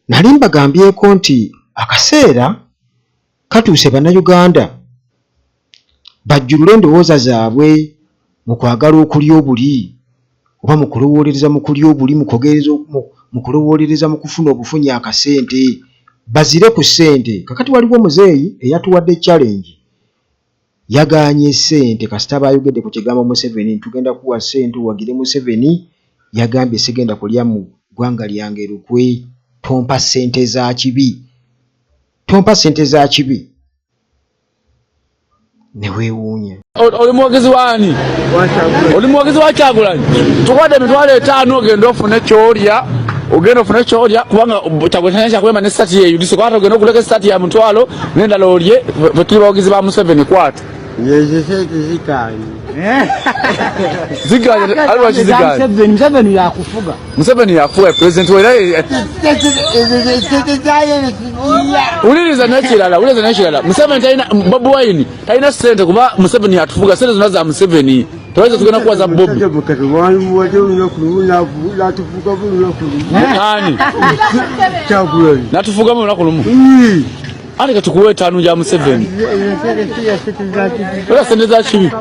nali mbagambyeko nti akaseera katuuse bannayuganda bajjulule endowooza zaabwe mu kwagala okulya obuli oba mu kulowolereza mu kulya obuli mu kulowolereza mu kufuna obufunyi akasente bazire ku ssente. Kakati waliwo omuzeeyi eyatuwadde challenge yaganye ssente kasita bayogedde ku kigambo Museveni tugenda kuwa ssente wagire Museveni yagambye sigenda kulya mu ggwanga lyange lukwe tompa ssente za kibi ne weewuunya. Oli mwogezi wani? Oli mwogezi wa Kyagulanyi? Tuwadde emitwalo 5 ogenda ofune kyolya kubanga Kyagulanyi kyakwemba ne sati yeeyo kwata ogenda okuleka sati ya mutwalo n'endala olye bwe tuli bawagizi ba Museveni kwata. Ziganye ali wakiziganye. Museveni yakufuga president wera. Uliriza nekirala. Museveni talina Bobi Wine talina ssente kuba Museveni yatufuga ssente zonna za Museveni. Taweza tugenda kuwaza Bobi. Nani? Natufuga mu lunaku lumu. Ali katukuwe 5 ja Museveni. Oya ssente za kibi.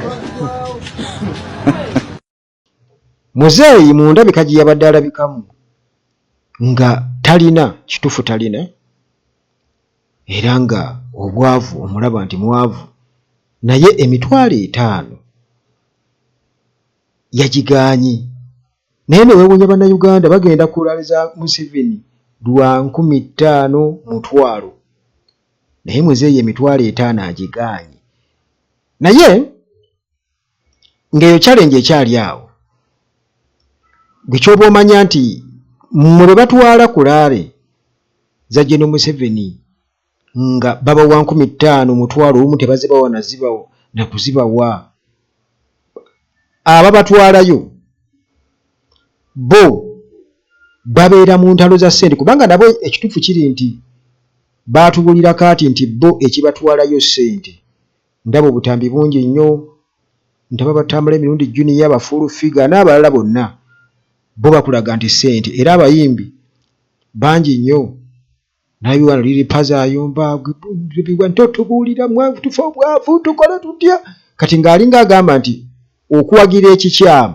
Muzeeyi mu ndabika gye yabadde alabikamu nga talina kituufu talina era nga obwavu omulaba nti mwavu naye emitwalo 5 yagiganye naye ne weewuunya bannayuganda bagenda kulaliza Museveni lwa 15,000 mutwalo naye muzeeyi emitwalo 5 agiganye naye ng'eyo challenge ekyali awo bw'ekyoba omanya nti mwe batwala kulaale za General Museveni nga babawa 15,000 mutwalo omu tebazibawa na kuzibawa aba batwalayo bo babeera mu ntalo za ssente kubanga nabo ekituufu kiri nti baatubulira kaati nti bo ekibatwalayo ssente ndaba obutambi bungi nnyo ndaba batambula emirundi juniya abafuulu figa n'abalala bonna bo bakulaga nti ssente era abayimbi bangi nnyo naye wano liri paza ayomba biwa ntotubuulira mwavu tufa obwavu tukola tutya kati ng'alinga agamba nti okuwagira ekikyamu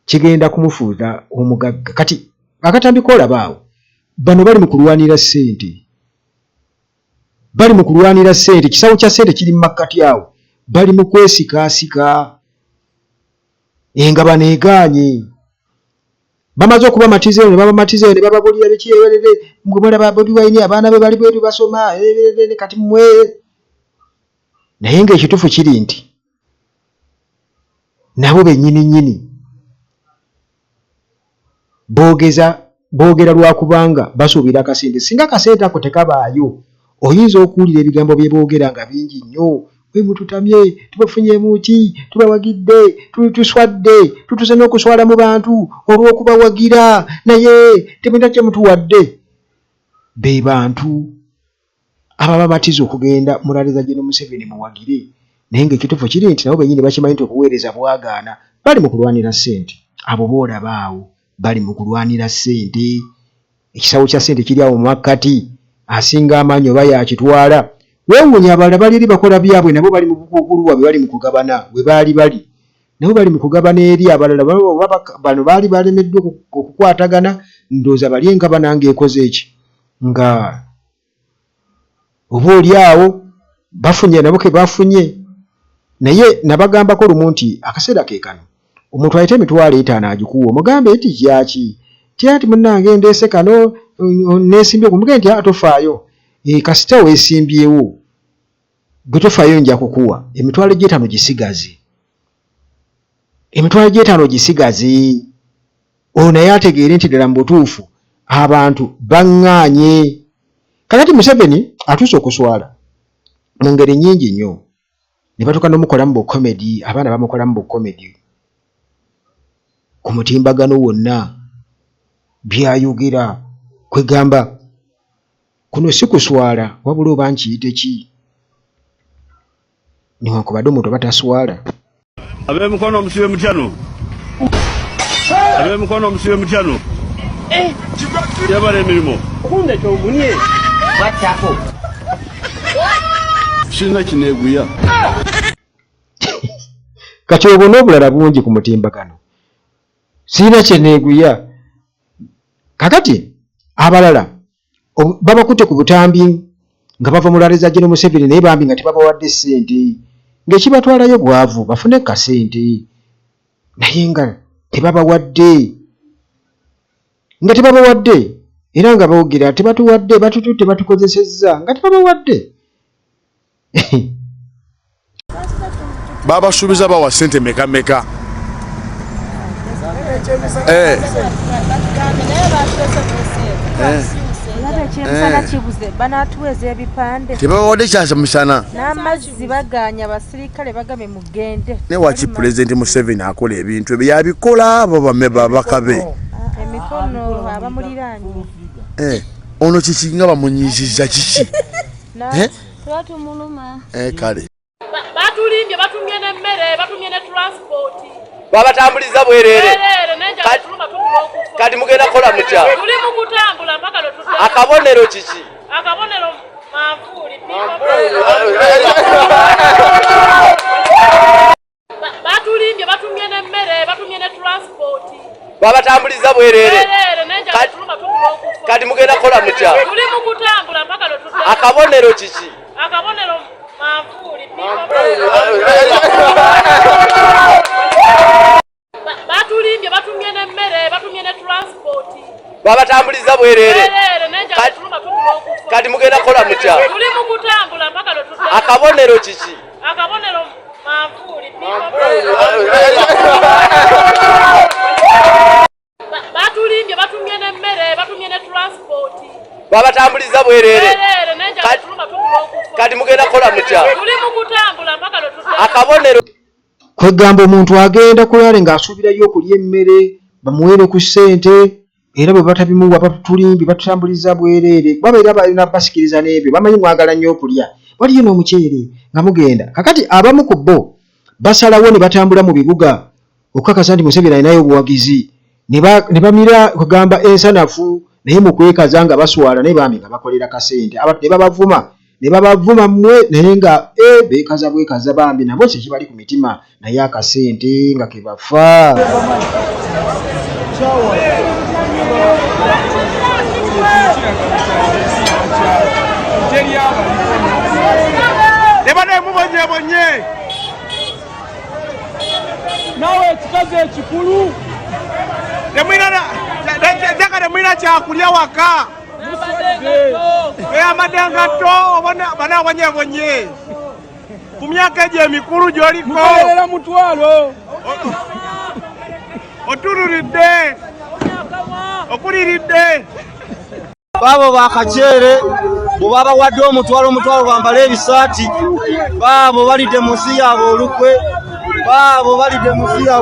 kigenda kumufuuza omugagga kati akatandika olabaawo bano bali mu kulwanira ssente kisawo kya ssente kiri mu makkati awo bali mu kwesikaasika nga baneeganye bamaze okuba matizeewo ne babamatizeewo ne bababulira bekiyewerere mugumala Bobi Wine abaana be bali bweru basoma kati mmwe naye ng'ekituufu kiri nti nabo bennyini boogera lwakubanga basuubira akasente singa akasente ako tekabaayo oyinza okuwulira ebigambo bye boogera nga bingi nnyo we mututamye tubafunyeemu ki tubawagidde tuswadde tutuze n'okuswala mu bantu olw'okubawagira naye temulina kye mutuwadde be bantu ababa batiza okugenda mulaliza General Museveni muwagire naye ng'ekituufu kiri nti nabo bennyini bakimanyi nti okuweereza bwagaana bali mu kulwanira ssente abo boolaba awo bali mu kulwanira ssente ekisawo kya ssente kiri awo mu makkati asinga amaanyi oba yakitwala weewuunya abalala baliri bakola byabwe nabo bali mu bukuguluwa bwe bali mu kugabana we bali nabo bali mu kugabana eri abalala bano baali balemeddwa okukwatagana ndowooza bali engabana ng'ekoze eki nga oba oli awo bafunye nabo ke bafunye naye nabagambako lumu nti akaseera ke kano omuntu ayite emitwalo 5 agikuwa omugambe nti kyaki tyati munnange ndeese kano neesimbye kumugende nti atofaayo kasita weesimbyewo gwe tofaayo nja kukuwa emitwalo 5 gisigaze ono naye ategeere nti ddala mu butuufu abantu baŋŋaanye kakati Museveni atuuse okuswala mu ngeri nnyingi nnyo ne batuuka n'omukolamu bukomedi abaana bamukolamu bukomedi ku mutimbagano wonna byayogera kwegamba kuno si kuswala wabula oba nkiyite ki newankubadde omuntu bataswala ab'emikono omusibe mutyano Yabale emirimu. Kunde kyobunye. Watako. Sina kineeguya. Kati obwo n'obulala bungi ku mutimbagano. Sina kyeneeguya. Kakati abalala babakutte ku butambi nga bava mu laleza General Museveni naye bambi nga tebabawadde ssente ng'ekibatwalayo bwavu bafune kasente naye nga tebabawadde era nga boogera tebatuwadde batututte batukozesezza nga tebabawadde. Babasuubiza bawa ssente meka. Tebawadde kyasa musana n'amazzi baganya abasirikale bagame mugende ne waki Pulezidenti Museveni akola ebintu ebyo yabikola abo bakabe emikono abamuliraanye ono kiki nga bamunyiiziza kiki tebatumuluma kale batulimbye batumye n'emmere batumye ne transport babatambuliza bwerere kati mugenda kukola mutya tuli mu kutambula mpaka lwe tutambula akabonero kiki akabonero manvuuli batulimbye batumye n'emmere batumye ne transport babatambuliza bwerere kati mugenda kukola mutya tuli mu kutambula mpaka lwe tutambula akabonero kiki akabonero manvuuli batulimbye batumye n'emmere batumye ne transport babatambuliza bwerere kati mugenda kukola mutya tuli mu kutambula mpaka lwe tutambula akabonero kiki akabonero manvuuli batulimbye batumye n'emmere batumye ne transport babatambuliza bwerere kati mugenda kukola mutya tuli mu kutambula mpaka lwe tutambula akabonero kwegamba omuntu agenda kulale ng'asuubirayo okulya emmere bamuweere ku ssente era bwe batabimuwa batulimbi batutambuliza bwereere babeera balina basikiriza n'ebyo bamanyi mwagala nnyo okulya waliyo n'omuceere nga mugenda kakati abamu ku bo basalawo ne batambula mu bibuga okukakasa nti Museveni alinayo obuwagizi ne bamira kugamba ensanafu naye mu kwekaza nga baswala naye bambi nga bakolera kasente abantu ne babavuma mmwe naye nga beekaza bwekaza bambi nabo kibali ku mitima naye akasente nga ke bafa. Nawe ekikazi ekikulu temwina kyakulya waka amadangato bana bonyebonye ku myaka egyo emikulu gy'oliko mukolera mutwalo otunuridde okuliridde baabo bakacere bwe babawadde omutwalo bambale ebisaati baabo balidde munsi yaabo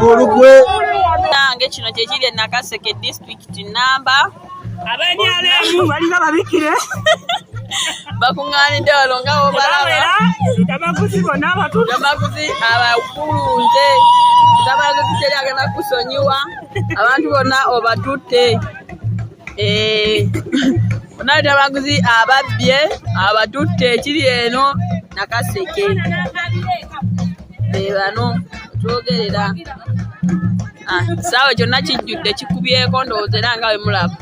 olukwe nange kino kyekiri e Nakaseke district namba abanyalemu balinga babikire bakuŋŋaanidde wano nga bo balaba amaguzi bonna amaguzi abakulunze amaguzi teri agenda kusonyiwa abantu bonna obatutte onaita amaguzi ababbye abatutte ekiri eno Nakaseke bano twogerera saawa kyonna kijjudde kikubyeko ndowooza era nga we mulaba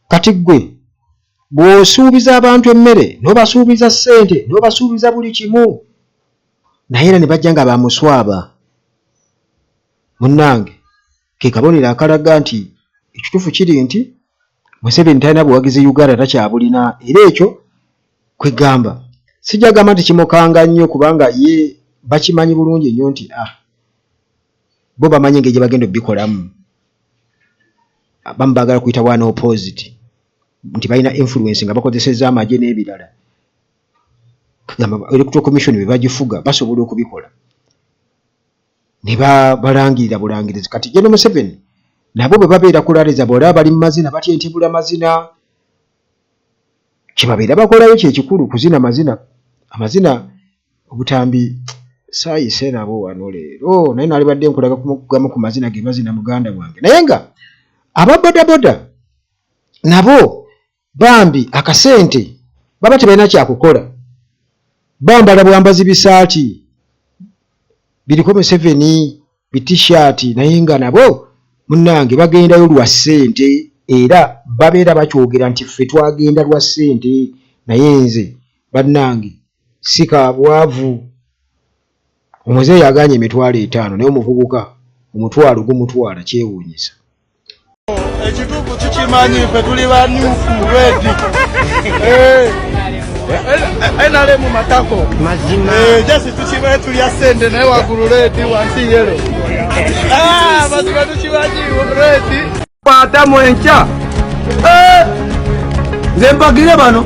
kati ggwe bw'osuubiza abantu emmere n'obasuubiza ssente n'obasuubiza buli kimu naye era ne bajja nga bamuswaba munnange ke kabonero akalaga nti ekituufu kiri nti Museveni talina buwagizi Uganda takyabulina era ekyo kwegamba sijagamba nti kimukanga nnyo kubanga ye bakimanyi bulungi nnyo nti bo bamanyi engeri gye bagenda obbikolamu abamu baagala kuyita wana opposite nti balina influence nga bakozesezza amagye n'ebirala kugamba electoral commission bwe bagifuga basobola okubikola ne balangirira bulangirizi kati General Museveni nabo bwe babeera kulaliza bwolaba bali mu mazina batya entibula mazina kye babeera bakolayo kyekikulu kuzina amazina obutambi saayise nabo wano leero naye nalibadde nkulaga kugamu ku mazina ge bazina muganda wange naye nga ababodaboda nabo bambi akasente baba tebalina kyakukola bambala bwambazi bisaati biriko Museveni bitishaati naye nga nabo munnange bagendayo lwa ssente era babeera bakyogera nti ffe twagenda lwa ssente naye nze bannange sika bwavu omuzeeyi aganye 5,000 naye omuvubuka omutwalo gumutwala kyewuunyisa ekituufu tukimanyi ffe tuli banyufu redi NRM matako jasi tukimanyi tulya ssente naye waggulu redi wansi yero mazima tukimanyi redi kwatamu enkya nze mpagire bano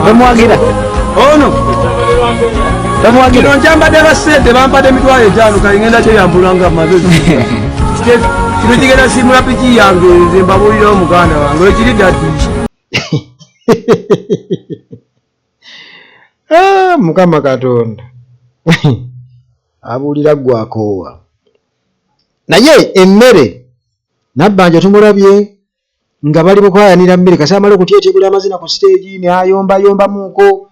bemwagira ono bemwagira onjambadde bassente bampadde 5,000 kali ngenda kyeyambulanga magezi kino kigenda simula piki yange nze mbabulirawo muganda wange wekiri dati Mukama Katonda abuulira gwakoowa naye emmere Nabbanja tumulabye nga bali bukwayanira mmere kasi amala okutyetebula amazina ku stage ne ayombayomba muko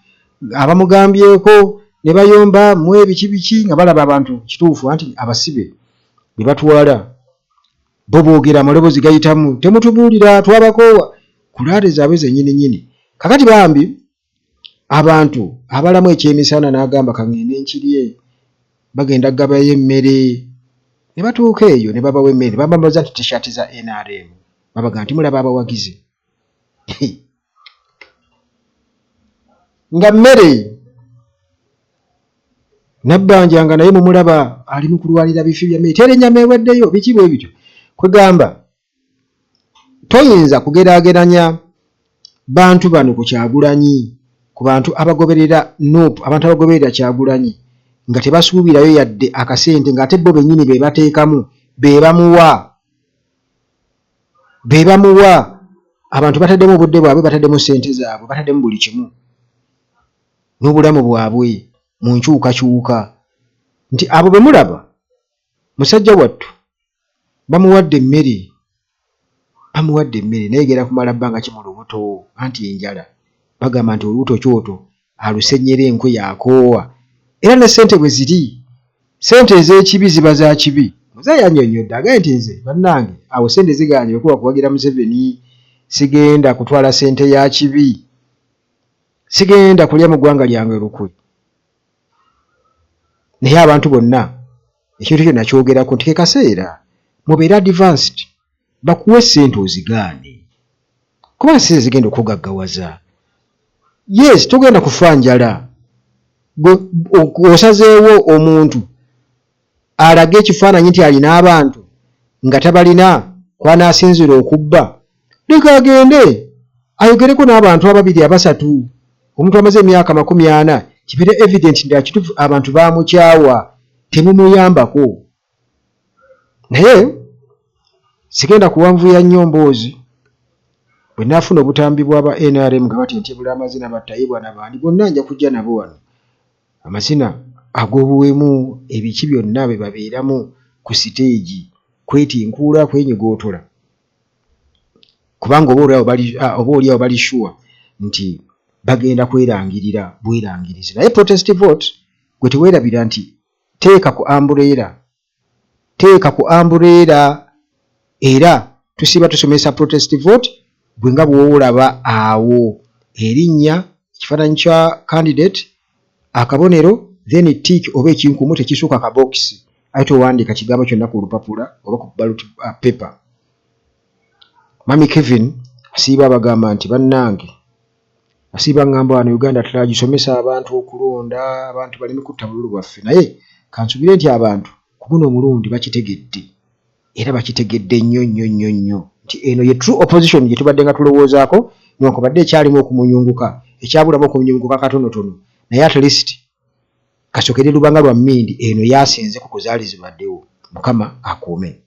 abamugambyeko ne bayomba mu ebiki nga balaba abantu kituufu anti abasibe be batwala bo boogera amaloboozi gayitamu temutubuulira twabakoowa kulaate zaabe zennyini kakati bambi abantu abalamu ekyemisana n'agamba kangende nkirye bagenda gabayo emmere ne batuuka eyo ne babawa emmere bambambaza nti t-shirt za NRM babaga nti mulaba abawagizi nga mmere Nabbanja nga naye mumulaba ali mu kulwanira bifi bya mmere tere ennyama eweddeyo biki bwe bityo kwegamba toyinza kugeraageranya bantu bano ku Kyagulanyi ku bantu abagoberera NUP abantu abagoberera Kyagulanyi nga tebasuubirayo yadde akasente ng'ate bo bennyini be bateekamu be bamuwa abantu bataddemu obudde bwabwe bataddemu ssente zaabwe bataddemu buli kimu n'obulamu bwabwe mu nkyukakyuka nti abo be mulaba musajja wattu bamuwadde emmere naye egera kumala bbanga ki mu lubuto anti enjala bagamba nti olubuto kyoto alusenyera enkwe yakoowa era ne ssente bwe ziri ssente ez'ekibi ziba za kibi muzeeyi annyonnyodde agaye nti nze bannange awo ssente zigaanye okuba kuwagira Museveni sigenda kutwala ssente ya kibi sigenda kulya mu ggwanga lyange lukwe naye abantu bonna ekintu kyo nakyogerako nti ke kaseera mubeera advanced bakuwe ssente ozigaane kuba ssente zigenda okugaggawaza yes togenda kufa njala osazeewo omuntu alage ekifaananyi nti alina abantu nga tabalina kwanaasinzira okubba leka agende ayogereko n'abantu 2 3 omuntu amaze emyaka 40 kibeere evident nti akituufu abantu baamukyawa temumuyambako naye sigenda kuwanvuya nnyo mboozi bwe naafuna obutambi bw'aba NRM nga batentyebula amazina battayibwa n'abandi bonna nja kujja nabo wano amazina ag'obuwemu ebiki byonna bwe babeeramu ku siteegi kwetinkuula kwenyigootola kubanga oba oliawo bali sure nti bagenda kwerangirira bwerangirizi naye protest vote gwe teweerabira nti teeka ku ambuleera era tusiba tusomesa protest vote bwe nga bw'olaba awo erinnya ekifaananyi kya candidate akabonero then tick oba ekinkumu tekisooka akabokisi ate owandiika kigambo kyonna ku lupapula oba ku ballot paper. Mami Kevin asiiba abagamba nti bannange asiiba ngamba wano Uganda tulagisomesa abantu okulonda abantu baleme kutta bululu bwaffe naye kansubire nti abantu ku guno omulundi bakitegedde era bakitegedde nnyo nti eno ye true opposition gye tubadde nga tulowoozaako newankubadde ekyalimu okumunyunguka ekyabulamu okumunyunguka katonotono naye at least kasokere lubanga lwa mmindi eno yasinze ku kuzaalizibwaddewo Mukama akuume.